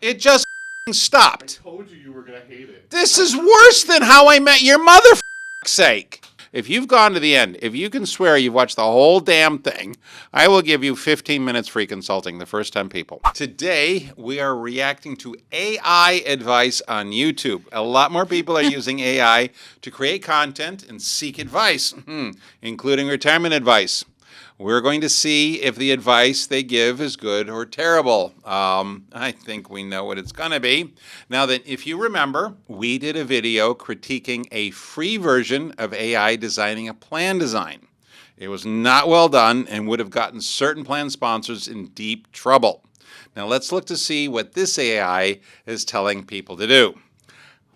It just stopped. I told you were going to hate it. This is worse than How I Met Your Mother, for sake. If you've gone to the end, if you can swear you've watched the whole damn thing, I will give you 15 minutes free consulting, the first 10 people. Today, we are reacting to AI advice on YouTube. A lot more people are using AI to create content and seek advice, including retirement advice. We're going to see if the advice they give is good or terrible. I think we know what it's going to be. Now that, if you remember, we did a video critiquing a free version of AI designing a plan design. It was not well done and would have gotten certain plan sponsors in deep trouble. Now let's look to see what this AI is telling people to do.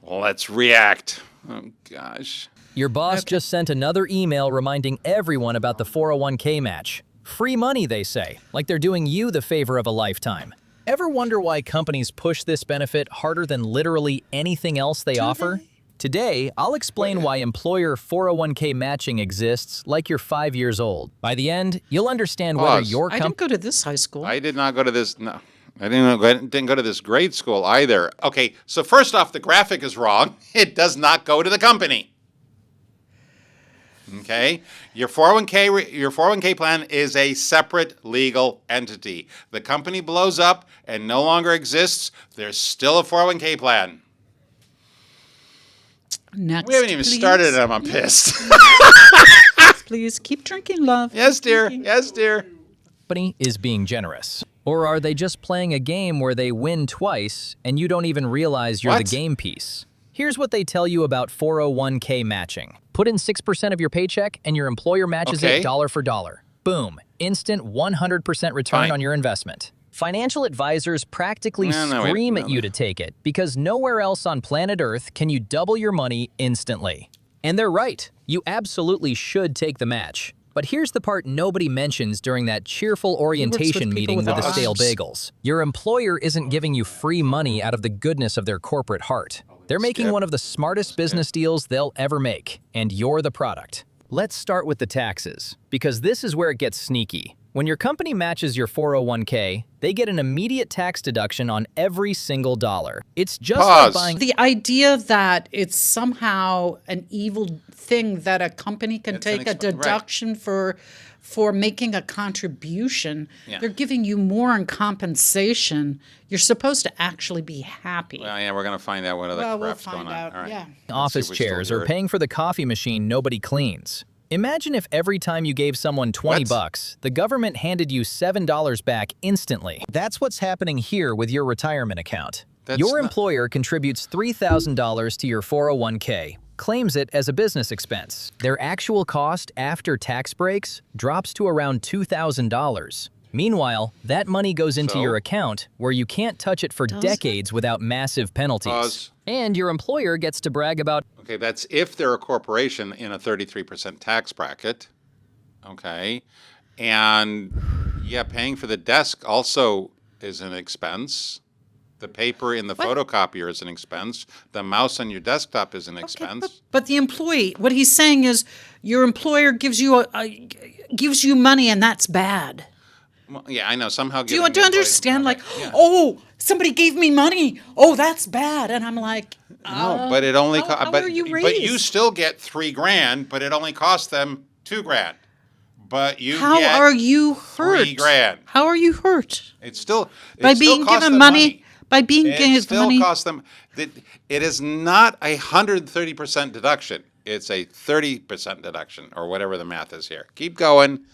Let's react. Oh, gosh. Your boss just sent another email reminding everyone about the 401k match. Free money, they say, like they're doing you the favor of a lifetime. Ever wonder why companies push this benefit harder than literally anything else they offer? Today, I'll explain why employer 401k matching exists like you're 5 years old. By the end, you'll understand whether your company— I didn't go to this high school. I did not go to this, no. I didn't go to this grade school either. Okay, so first off, the graphic is wrong. It does not go to the company. Okay, your 401k plan is a separate legal entity. The company blows up and no longer exists. There's still a 401k plan. Next, we haven't even started and I'm pissed. Please keep drinking, love. Yes, dear. Yes, dear. Company is being generous. Or are they just playing a game where they win twice and you don't even realize you're the game piece? Here's what they tell you about 401k matching. Put in 6% of your paycheck and your employer matches it dollar for dollar. Boom. Instant 100% return on your investment. Financial advisors practically scream at you to take it because nowhere else on planet Earth can you double your money instantly. And they're right. You absolutely should take the match. But here's the part nobody mentions during that cheerful orientation meeting with the stale bagels. Your employer isn't giving you free money out of the goodness of their corporate heart. They're making one of the smartest business deals they'll ever make, and you're the product. Let's start with the taxes, because this is where it gets sneaky. When your company matches your 401k, they get an immediate tax deduction on every single dollar. It's just like buying— The idea that it's somehow an evil thing that a company can take a deduction for making a contribution. They're giving you more in compensation. You're supposed to actually be happy. Well, yeah, we're going to find out what other crap's going on. All right. Office chairs or paying for the coffee machine nobody cleans. Imagine if every time you gave someone 20 bucks, the government handed you $7 back instantly. That's what's happening here with your retirement account. Your employer contributes $3,000 to your 401k, claims it as a business expense. Their actual cost after tax breaks drops to around $2,000. Meanwhile, that money goes into your account where you can't touch it for decades without massive penalties. And your employer gets to brag about— Okay, that's if they're a corporation in a 33% tax bracket. Okay. And yeah, paying for the desk also is an expense. The paper in the photocopier is an expense. The mouse on your desktop is an expense. But the employee, what he's saying is your employer gives you money and that's bad. Well, yeah, I know. Somehow. Do you understand? Like, oh, somebody gave me money. Oh, that's bad. And I'm like, no, but it only. How are you raised? But you still get $3,000, but it only costs them $2,000. But you how get are you hurt? $3,000. How are you hurt? It's still by being given money. By being given money. It still costs them. It is not a 130% deduction. It's a 30% deduction, or whatever the math is here. Keep going.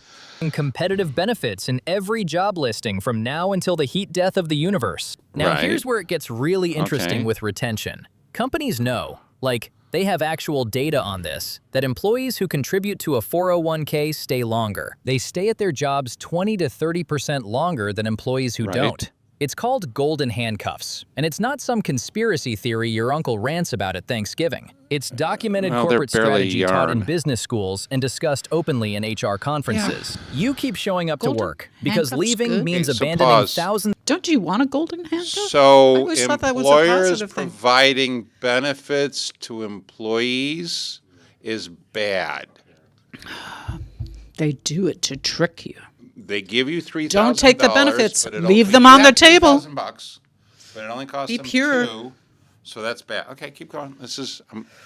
Competitive benefits in every job listing from now until the heat death of the universe. Now here's where it gets really interesting with retention. Companies know, like they have actual data on this, that employees who contribute to a 401k stay longer. They stay at their jobs 20 to 30% longer than employees who don't. It's called golden handcuffs, and it's not some conspiracy theory your uncle rants about at Thanksgiving. It's documented corporate strategy taught in business schools and discussed openly in HR conferences. You keep showing up to work because leaving means abandoning thousands. Don't you want a golden handcuff? So employers providing benefits to employees is bad. They do it to trick you. They give you $3,000. Don't take the benefits. Leave them on the table. But it only costs Be them pure. 2, so that's bad. Okay, keep going. This is...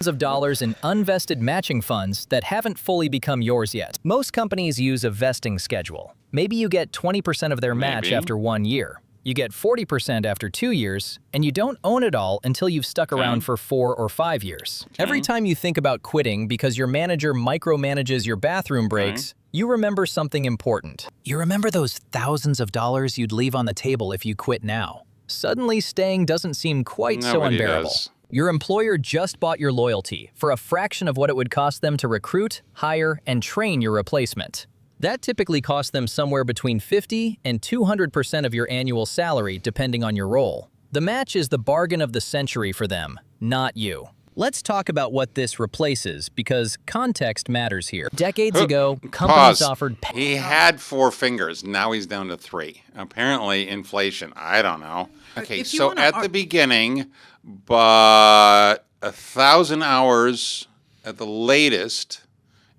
of dollars in unvested matching funds that haven't fully become yours yet. Most companies use a vesting schedule. Maybe you get 20% of their match after 1 year. You get 40% after 2 years, and you don't own it all until you've stuck around for 4 or 5 years. Every time you think about quitting because your manager micromanages your bathroom breaks, you remember something important. You remember those thousands of dollars you'd leave on the table if you quit now. Suddenly, staying doesn't seem quite so Nobody unbearable. does. Your employer just bought your loyalty for a fraction of what it would cost them to recruit, hire, and train your replacement. That typically costs them somewhere between 50 and 200% of your annual salary, depending on your role. The match is the bargain of the century for them, not you. Let's talk about what this replaces, because context matters here. Decades ago, companies offered... He had 4 fingers. Now he's down to 3. Apparently, inflation. I don't know. Okay, so at the beginning, but 1,000 hours at the latest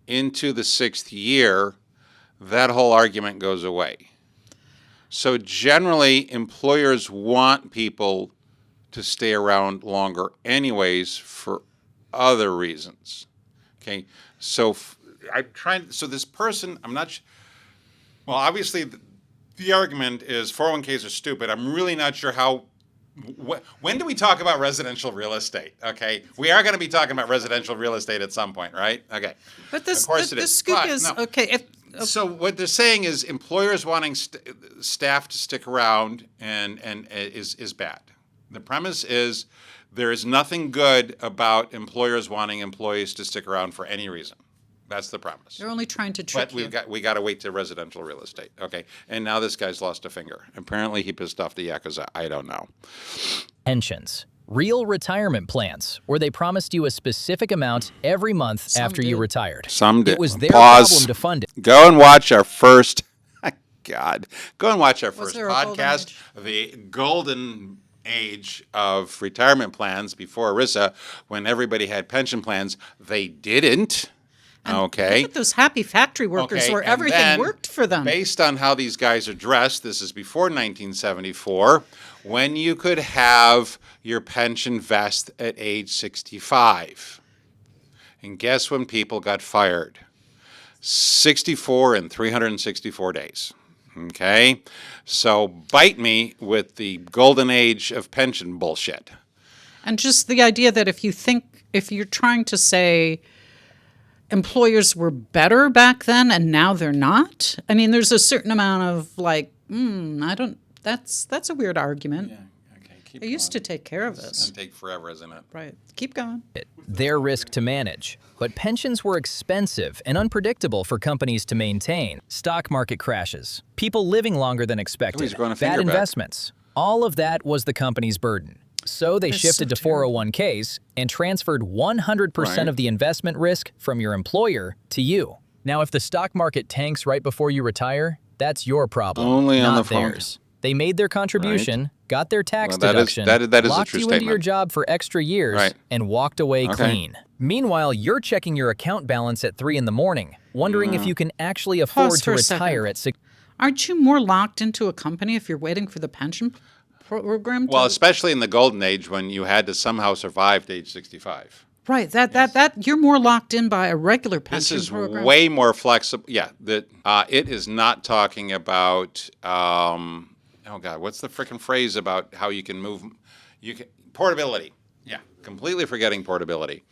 into the 6th year, that whole argument goes away. So generally, employers want people to stay around longer anyways for other reasons. Okay, so so this person, I'm not well, obviously the argument is 401ks are stupid. I'm really not sure how, when do we talk about residential real estate? Okay, we are going to be talking about residential real estate at some point, right? Okay, But this, of course the scoop is, okay, so what they're saying is employers wanting staff to stick around and is bad. The premise is there is nothing good about employers wanting employees to stick around for any reason. That's the premise. they're only trying to trick you. But we got to wait to residential real estate. Okay, and now this guy's lost a finger. Apparently he pissed off the Yakuza. I don't know. Pensions. Real retirement plans, where they promised you a specific amount every month after you retired. Some did. It was their problem to fund it. Go and watch our first. God, go and watch our first there a golden podcast, the golden age of retirement plans before ERISA, when everybody had pension plans. They didn't. Okay. Look at those happy factory workers where and everything then, worked for them. Based on how these guys are dressed, this is before 1974, when you could have your pension vest at age 65. And guess when people got fired? 64 and 364 days. Okay? So bite me with the golden age of pension bullshit. And just the idea that if you're trying to say employers were better back then and now they're not, I mean, there's a certain amount of like, that's a weird argument. Yeah, okay, keep They used to take care of us. It's going to take forever, isn't it? Right. Keep going. Their risk to manage. But pensions were expensive and unpredictable for companies to maintain. Stock market crashes, people living longer than expected, he's growing a bad finger back. investments. All of that was the company's burden. So they shifted to 401ks and transferred 100% of the investment risk from your employer to you. Now, if the stock market tanks right before you retire, that's your problem, Only on not the phone. theirs. They made their contribution, got their tax Well, deduction, that is a locked true you into your statement. job for extra years, and walked away clean. Meanwhile, you're checking your account balance at 3 in the morning, wondering if you can actually afford Pause to for a retire second. at 6. Aren't you more locked into a company if you're waiting for the pension program? Well, especially in the golden age when you had to somehow survive to age 65. right. That you're more locked in by a regular pension This is program. way more flexible. Yeah, it is not talking about. Oh God, what's the frickin' phrase about how you can move? Portability. Yeah, completely forgetting portability.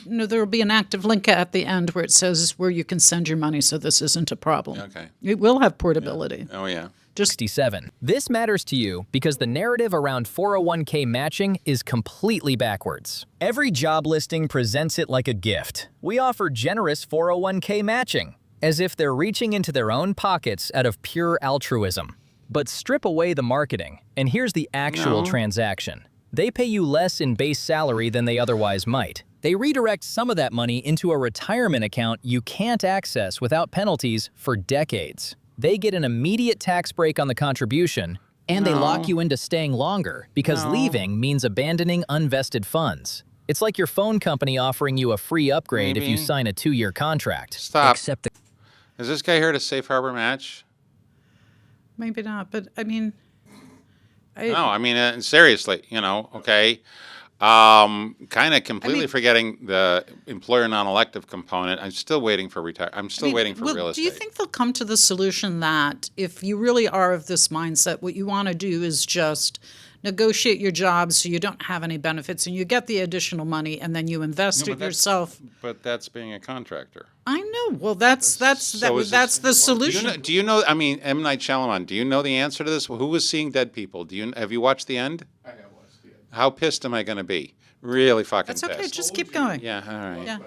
No, there will be an active link at the end where it says where you can send your money, so this isn't a problem. Okay. It will have portability. Oh yeah. 67. This matters to you because the narrative around 401k matching is completely backwards. Every job listing presents it like a gift. We offer generous 401k matching, as if they're reaching into their own pockets out of pure altruism. But strip away the marketing, and here's the actual transaction. They pay you less in base salary than they otherwise might. They redirect some of that money into a retirement account you can't access without penalties for decades. They get an immediate tax break on the contribution, and they lock you into staying longer because leaving means abandoning unvested funds. It's like your phone company offering you a free upgrade if you sign a 2-year contract. Stop. Except Is this guy here to safe harbor match? Maybe not, but I mean, No, I mean, seriously, okay. Kind of completely forgetting the employer non-elective component. I'm still waiting for I'm still waiting for real estate. Do you think they'll come to the solution that if you really are of this mindset, what you want to do is just negotiate your job so you don't have any benefits and you get the additional money and then you invest it yourself? But that's being a contractor. I know. Well, that's the solution. Do you know? I mean, M. Night Shyamalan. Do you know the answer to this? Who was seeing dead people? Have you watched the end? I have watched the end. How pissed am I going to be? Really fucking That's pissed. okay. Just keep going. Yeah. All right. Yeah.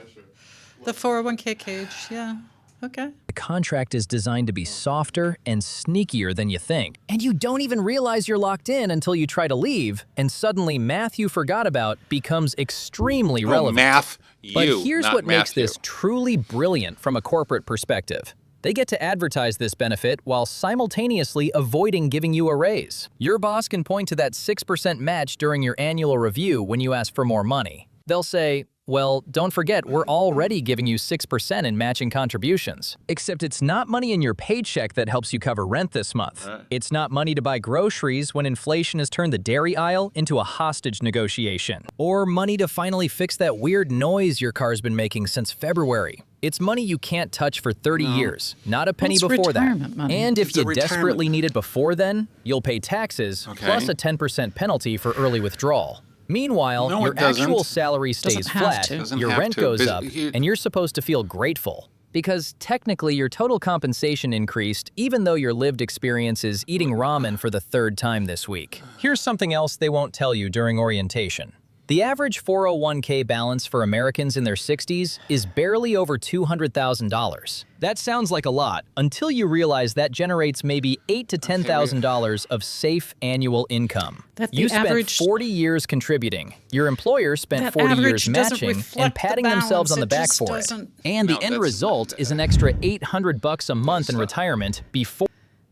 The 401k cage. Yeah. Okay. The contract is designed to be softer and sneakier than you think. And you don't even realize you're locked in until you try to leave, and suddenly math you forgot about becomes extremely relevant. Math, But you, here's not what makes Matthew. this truly brilliant from a corporate perspective. They get to advertise this benefit while simultaneously avoiding giving you a raise. Your boss can point to that 6% match during your annual review when you ask for more money. They'll say, well, don't forget, we're already giving you 6% in matching contributions. Except it's not money in your paycheck that helps you cover rent this month. Right. It's not money to buy groceries when inflation has turned the dairy aisle into a hostage negotiation. Or money to finally fix that weird noise your car's been making since February. It's money you can't touch for 30 years, not a penny It's before that. retirement money. And if It's a you desperately retirement. need it before then, you'll pay taxes plus a 10% penalty for early withdrawal. Meanwhile, No, your it doesn't. actual salary stays Doesn't have flat, to. Doesn't your have rent to. goes Bus- up, you- and you're supposed to feel grateful. Because technically, your total compensation increased even though your lived experience is eating ramen for the third time this week. Here's something else they won't tell you during orientation. The average 401k balance for Americans in their 60s is barely over $200,000. That sounds like a lot until you realize that generates maybe $8,000 to $10,000 of safe annual income. That the You spent average- 40 years contributing. Your employer spent That 40 years average doesn't matching reflect and the patting themselves balance. on the It back just for it. doesn't- And the No, end that's- result is an extra $800 a month in retirement before.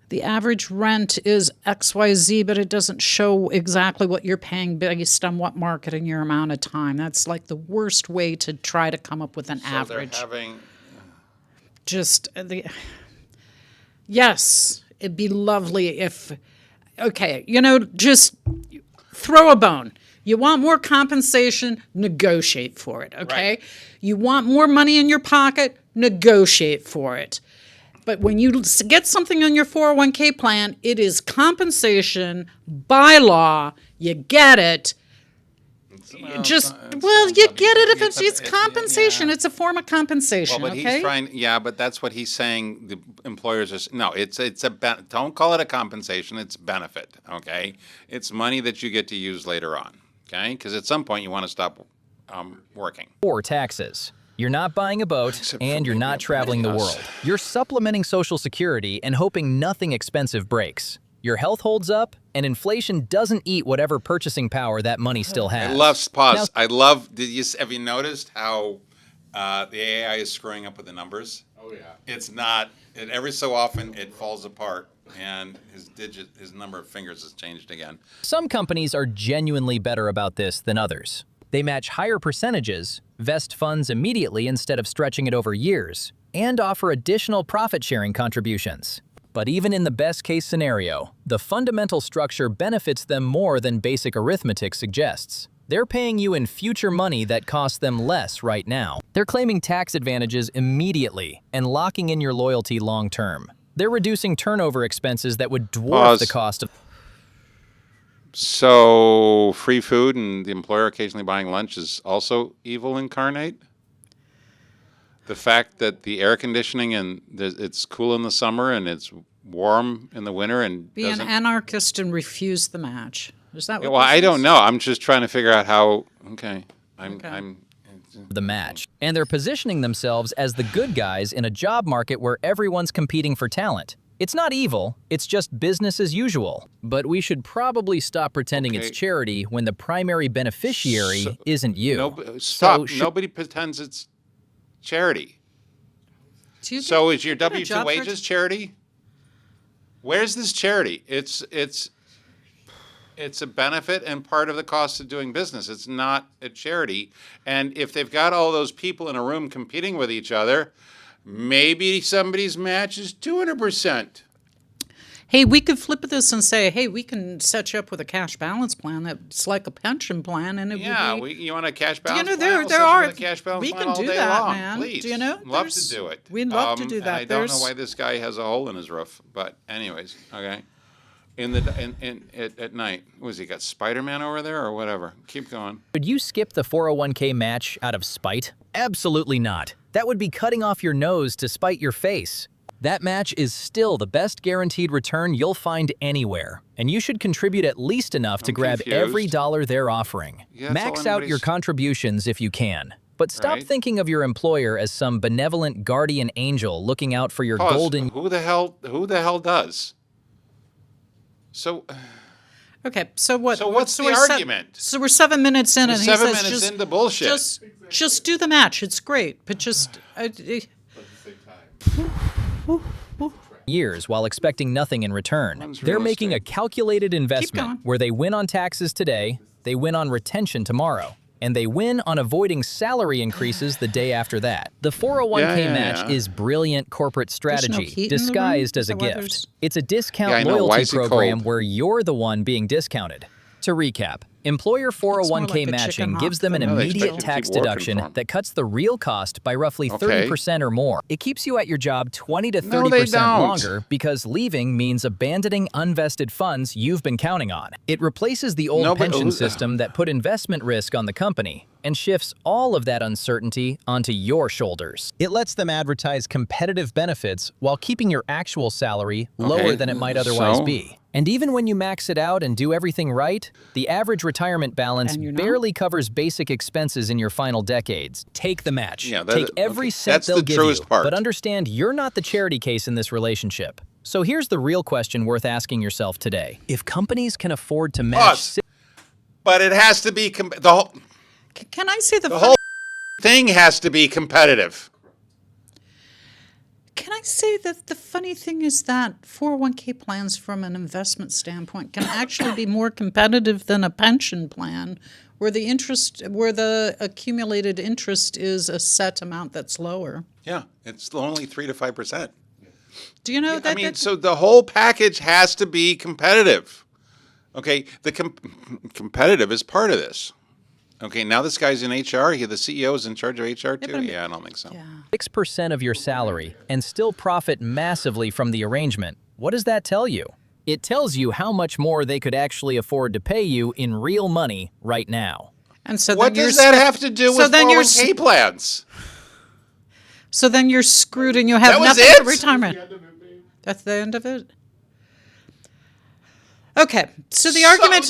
The average rent is XYZ, but it doesn't show exactly what you're paying based on what market and your amount of time. That's like the worst way to try to come up with an average. So they're having. Just yes, it'd be lovely if, okay, just throw a bone. You want more compensation, negotiate for it, okay? Right. You want more money in your pocket, negotiate for it. But when you get something on your 401k plan, it is compensation by law. You get it. You get it if it's compensation. yeah. It's a form of compensation. Well, but okay? he's trying. Yeah, but that's what he's saying. The employers are. No, it's don't call it a compensation. It's benefit. Okay, it's money that you get to use later on. Okay, because at some point you want to stop working. Taxes. You're not buying a boat, Except and for you're maybe not traveling the us. world. You're supplementing Social Security and hoping nothing expensive breaks. Your health holds up, and inflation doesn't eat whatever purchasing power that money still has. I love pause. Now- I love. Have you noticed how the AI is screwing up with the numbers? Oh yeah. It's not. Every so often it falls apart, and his number of fingers has changed again. Some companies are genuinely better about this than others. They match higher percentages, vest funds immediately instead of stretching it over years, and offer additional profit-sharing contributions. But even in the best-case scenario, the fundamental structure benefits them more than basic arithmetic suggests. They're paying you in future money that costs them less right now. They're claiming tax advantages immediately and locking in your loyalty long-term. They're reducing turnover expenses that would dwarf Pause. the cost of... So free food and the employer occasionally buying lunch is also evil incarnate? The fact that the air conditioning and it's cool in the summer and it's warm in the winter and Be an doesn't... anarchist and refuse the match. Is that what Well, this I don't is? know. I'm just trying to figure out how... Okay. Okay. I'm the match. And they're positioning themselves as the good guys in a job market where everyone's competing for talent. It's not evil, it's just business as usual. But we should probably stop pretending Okay. it's charity when the primary beneficiary isn't you. Stop. should- Nobody pretends it's charity. Do you So think is your you get a W-2 job for wages charity? Where's this charity? It's a benefit and part of the cost of doing business. It's not a charity. And if they've got all those people in a room competing with each other, maybe somebody's match is 200%. Hey, we could flip this and say, hey, we can set you up with a cash balance plan that's like a pension plan, and it would be, you want a cash balance you know, plan? We'll there set you are with a cash balance we plan can all do day that, long. man. Please. Do you know? Love to do it. We'd love to do that. And I don't know why this guy has a hole in his roof, but anyways, okay. At night, was he got Spider-Man over there or whatever? Keep going. Should you skip the 401k match out of spite? Absolutely not. That would be cutting off your nose to spite your face. That match is still the best guaranteed return you'll find anywhere, and you should contribute at least enough to grab every dollar they're offering. Yeah, Max out your contributions if you can, but stop thinking of your employer as some benevolent guardian angel looking out for your golden... Who the hell does? So... Okay, so what? So what's the argument? So we're 7 minutes in, and he says, 7 minutes into bullshit. Just do the match. It's great, but just... years while expecting nothing in return. They're making a calculated investment where they win on taxes today, they win on retention tomorrow, and they win on avoiding salary increases the day after that. The 401k match is brilliant corporate strategy disguised as a gift. It's a discount loyalty program where you're the one being discounted. To recap, employer 401k matching gives them an immediate tax deduction that cuts the real cost by roughly 30% or more. It keeps you at your job 20 to 30% longer because leaving means abandoning unvested funds you've been counting on. It replaces the old pension system that put investment risk on the company and shifts all of that uncertainty onto your shoulders. It lets them advertise competitive benefits while keeping your actual salary lower than it might otherwise be. And even when you max it out and do everything right, the average retirement balance barely covers basic expenses in your final decades. Take the match. Take every cent they'll give you. But understand you're not the charity case in this relationship. So here's the real question worth asking yourself today. If companies can afford to match... But it has to be... Can I say the whole thing has to be competitive. Can I say that the funny thing is that 401k plans from an investment standpoint can actually be more competitive than a pension plan where the accumulated interest is a set amount that's lower. Yeah, it's only 3 to 5%. Do you know that? I mean, so the whole package has to be competitive. Okay, the competitive is part of this. Okay, now this guy's in HR. The CEO is in charge of HR too? Yeah, I don't think so. 6% of your salary and still profit massively from the arrangement. What does that tell you? It tells you how much more they could actually afford to pay you in real money right now. And so what does that have to do with 401k plans? So then you're screwed and you have nothing for retirement. That's the end of it? Okay, so the argument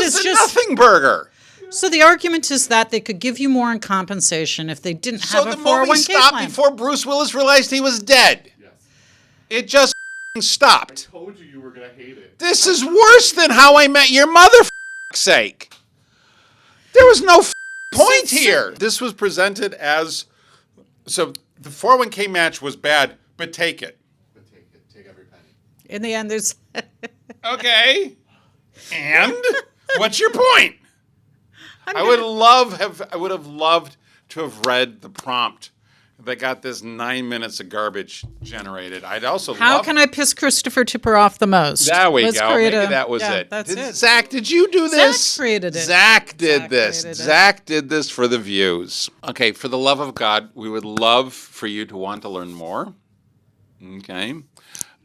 is just nothing burger. So the argument is that they could give you more in compensation if they didn't have a 401k plan. So the movie stopped before Bruce Willis realized he was dead. Yes. It just stopped. I told you were going to hate it. This is worse than How I Met Your Mother, for sake. There was no point here. This was presented as, so the 401k match was bad, but take it. But take it. Take every penny. In the end, there's... Okay. And? What's your point? I would have loved to have read the prompt that got this 9 minutes of garbage generated. I'd also How can I piss Christopher Tipper off the most? There we go. Maybe that was it. That's it. Zach, did you do this? Zach created it. Zach did this. Zach did this for the views. Okay, for the love of God, we would love for you to want to learn more. Okay.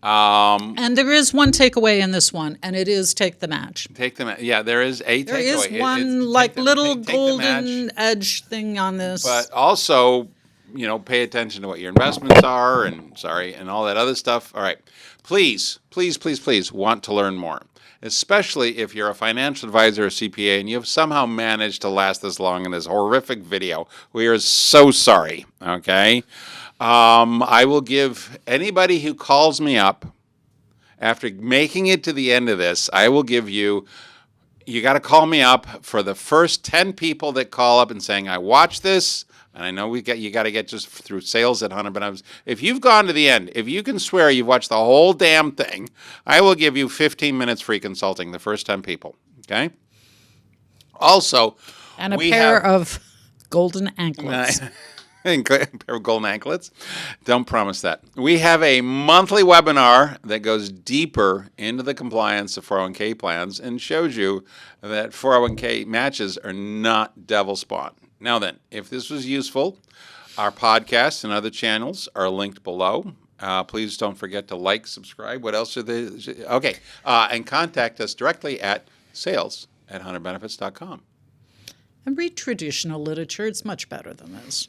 And there is one takeaway in this one, and it is take the match. Take the match. Yeah, there is a takeaway. There is one little golden edge thing on this. But also, pay attention to what your investments are and all that other stuff. All right. Please, please, please, please want to learn more, especially if you're a financial advisor or CPA and you've somehow managed to last this long in this horrific video. We are so sorry, okay? I will give anybody who calls me up after making it to the end of this, I will give you got to call me up for the first 10 people that call up and saying, I watched this, and I know you got to get just through sales at 100, but if you've gone to the end, if you can swear you've watched the whole damn thing, I will give you 15 minutes free consulting, the first 10 people, okay? Also, and a pair of golden anklets. and a pair of golden anklets. Don't promise that. We have a monthly webinar that goes deeper into the compliance of 401k plans and shows you that 401k matches are not devil spawn. Now then, if this was useful, our podcasts and other channels are linked below. Please don't forget to like, subscribe. What else are they? Okay. And contact us directly at sales@hunterbenefits.com. And read traditional literature. It's much better than this.